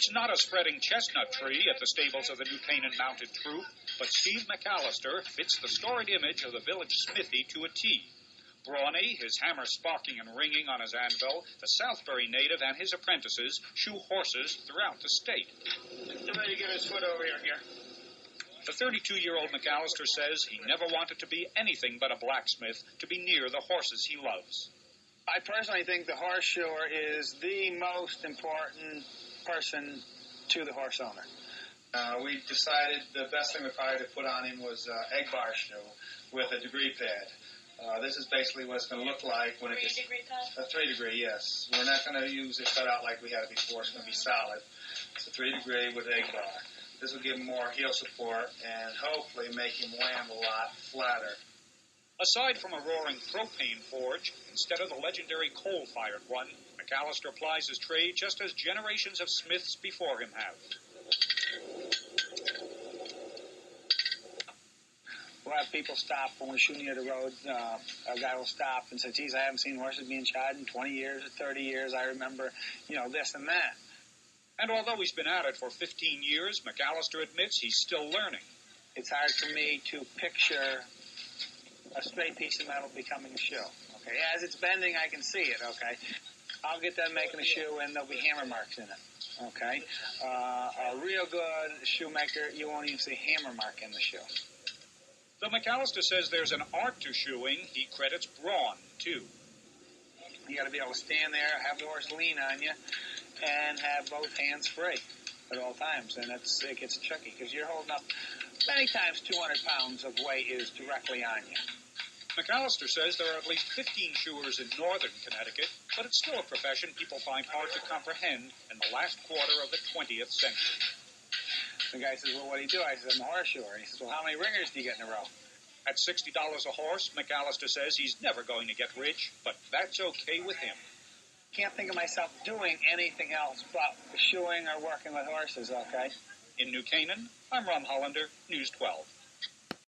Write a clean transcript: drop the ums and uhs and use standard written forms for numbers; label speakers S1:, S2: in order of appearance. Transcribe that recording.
S1: It's not a spreading chestnut tree at the stables of the New Canaan Mounted Troop, but Steve McAllister fits the storied image of the village smithy to a T. Brawny, his hammer sparking and ringing on his anvil, the Southbury native and his apprentices shoe horses throughout the state.
S2: Somebody get his foot over here.
S1: The 32-year-old McAllister says he never wanted to be anything but a blacksmith, to be near the horses he loves.
S2: I personally think the horseshoer is the most important person to the horse owner.
S3: We decided the best thing we probably to put on him was egg bar shoe with a degree pad. This is basically what it's going to look like when it gets...
S4: 3 degree pad?
S3: A 3 degree, yes. We're not going to use it cut out like we had it before. It's going to be solid. It's a 3 degree with egg bar. This will give him more heel support and hopefully make him land a lot flatter.
S1: Aside from a roaring propane forge, instead of the legendary coal-fired one, McAllister plies his trade just as generations of smiths before him have.
S2: We'll have people stop when we shoot near the road. A guy will stop and say, geez, I haven't seen horses being shod in 20 years or 30 years. I remember, this and that.
S1: And although he's been at it for 15 years, McAllister admits he's still learning.
S2: It's hard for me to picture a straight piece of metal becoming a shoe. Okay, as it's bending, I can see it. Okay, I'll get done making a shoe, and there'll be hammer marks in it. Okay, a real good shoemaker, you won't even see hammer mark in the shoe.
S1: Though McAllister says there's an art to shoeing, he credits brawn too.
S2: You got to be able to stand there, have the horse lean on you, and have both hands free at all times, and it gets tricky because you're holding up many times 200 pounds of weight is directly on you.
S1: McAllister says there are at least 15 shoers in northern Connecticut, but it's still a profession people find hard to comprehend in the last quarter of the 20th century.
S2: The guy says, well, what do you do? I said, I'm a horseshoer. He says, well, how many ringers do you get in a row?
S1: At $60 a horse, McAllister says he's never going to get rich, but that's okay with him.
S2: Can't think of myself doing anything else but shoeing or working with horses, okay?
S1: In New Canaan, I'm Ron Hollander, News 12.